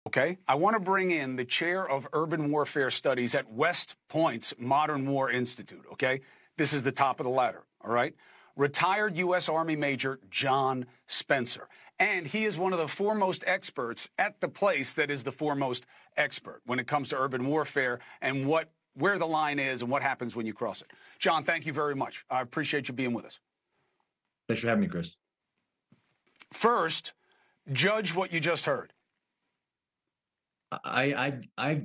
Okay, I want to bring in the chair of urban warfare studies at West Point's Modern War Institute. Okay, this is the top of the ladder. All right, retired U.S. Army Major John Spencer. And he is one of the foremost experts at the place that is the foremost expert when it comes to urban warfare and where the line is and what happens when you cross it. John, thank you very much. I appreciate you being with us. Thanks for having me, Chris. First, judge what you just heard. I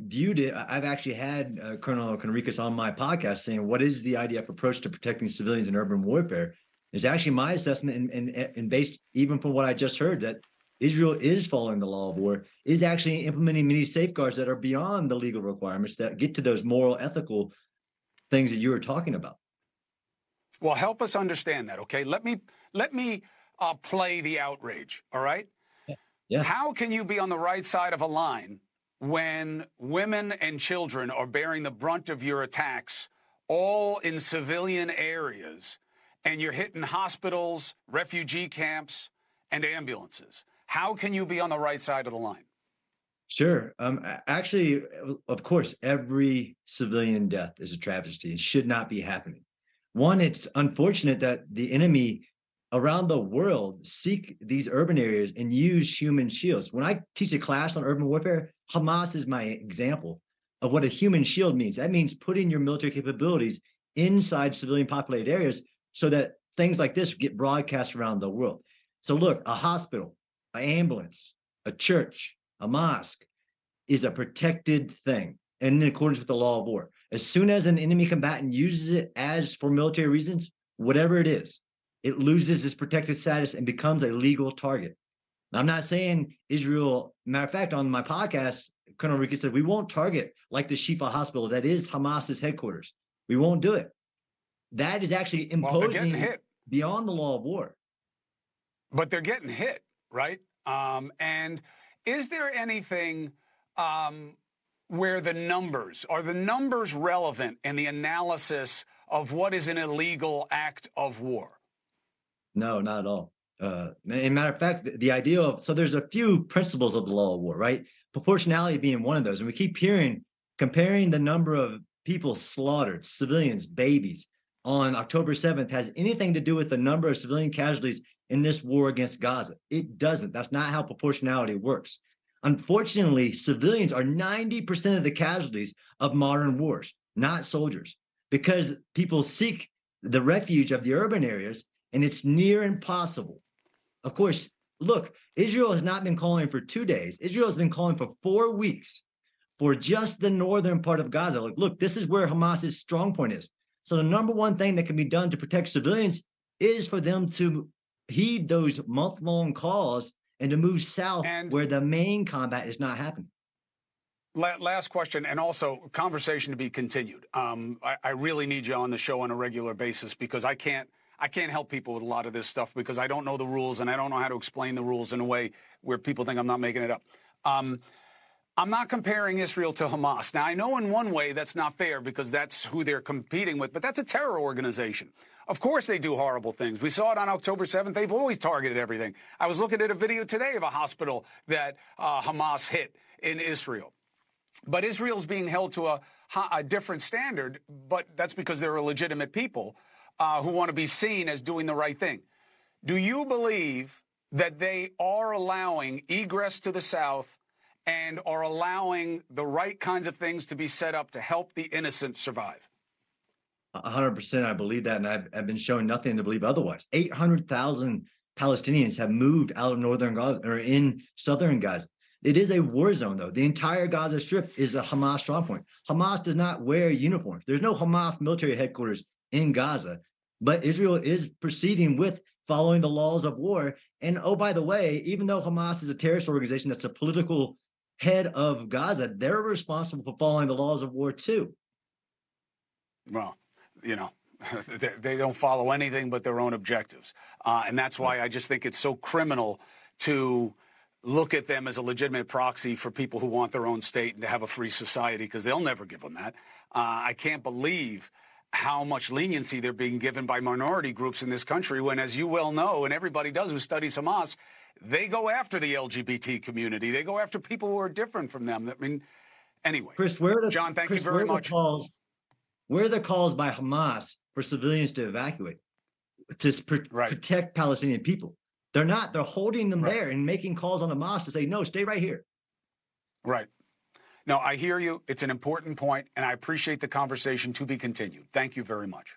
viewed it. I've actually had Colonel Conricus on my podcast saying, what is the IDF approach to protecting civilians in urban warfare? It's actually my assessment and based even from what I just heard, that Israel is following the law of war, is actually implementing many safeguards that are beyond the legal requirements that get to those moral, ethical things that you were talking about. Well, help us understand that, okay? Let me play the outrage, all right? Yeah. How can you be on the right side of a line when women and children are bearing the brunt of your attacks, all in civilian areas, and you're hitting hospitals, refugee camps, and ambulances? How can you be on the right side of the line? Sure. Actually, of course, every civilian death is a travesty and should not be happening. One, it's unfortunate that the enemy around the world seek these urban areas and use human shields. When I teach a class on urban warfare, Hamas is my example of what a human shield means. That means putting your military capabilities inside civilian populated areas so that things like this get broadcast around the world. So look, a hospital, an ambulance, a church, a mosque is a protected thing and in accordance with the law of war. As soon as an enemy combatant uses it as for military reasons, whatever it is, it loses its protected status and becomes a legal target. Now, I'm not saying Israel, matter of fact, on my podcast, Colonel Ricky said, we won't target like the Shifa hospital that is Hamas's headquarters. We won't do it. That is actually imposing beyond the law of war. But they're getting hit, right? And is there anything where the numbers relevant in the analysis of what is an illegal act of war? No, not at all. Matter of fact, the idea of, so there's a few principles of the law of war, right? Proportionality being one of those. And we keep comparing the number of people slaughtered, civilians, babies, on October 7th has anything to do with the number of civilian casualties in this war against Gaza. It doesn't. That's not how proportionality works. Unfortunately, civilians are 90% of the casualties of modern wars, not soldiers, because people seek the refuge of the urban areas, and it's near impossible. Of course, look, Israel has not been calling for 2 days. Israel has been calling for 4 weeks for just the northern part of Gaza. Like, look, this is where Hamas's strong point is. So the number one thing that can be done to protect civilians is for them to heed those month-long calls and to move south where the main combat is not happening. Last question, and also conversation to be continued. I really need you on the show on a regular basis because I can't help people with a lot of this stuff because I don't know the rules and I don't know how to explain the rules in a way where people think I'm not making it up. I'm not comparing Israel to Hamas. Now, I know in one way that's not fair because that's who they're competing with, but that's a terror organization. Of course they do horrible things. We saw it on October 7th. They've always targeted everything. I was looking at a video today of a hospital that Hamas hit in Israel. But Israel's being held to a different standard, but that's because they're a legitimate people who want to be seen as doing the right thing. Do you believe that they are allowing egress to the south and are allowing the right kinds of things to be set up to help the innocent survive? 100%, I believe that, and I've been shown nothing to believe otherwise. 800,000 Palestinians have moved out of northern Gaza or in southern Gaza. It is a war zone, though. The entire Gaza Strip is a Hamas strongpoint. Hamas does not wear uniforms. There's no Hamas military headquarters in Gaza, but Israel is proceeding with following the laws of war. And oh, by the way, even though Hamas is a terrorist organization that's a political head of Gaza, they're responsible for following the laws of war too. Well, you know, they don't follow anything but their own objectives. And that's why I just think it's so criminal to look at them as a legitimate proxy for people who want their own state and to have a free society, because they'll never give them that. I can't believe how much leniency they're being given by minority groups in this country when, as you well know, and everybody does who studies Hamas, they go after the LGBT community. They go after people who are different from them. I mean, anyway, Chris, John, thank you very much. Where are the calls by Hamas for civilians to evacuate, to protect Palestinian people? They're not. They're holding them there and making calls on Hamas to say, no, stay right here. Right. No, I hear you. It's an important point, and I appreciate the conversation. To be continued. Thank you very much.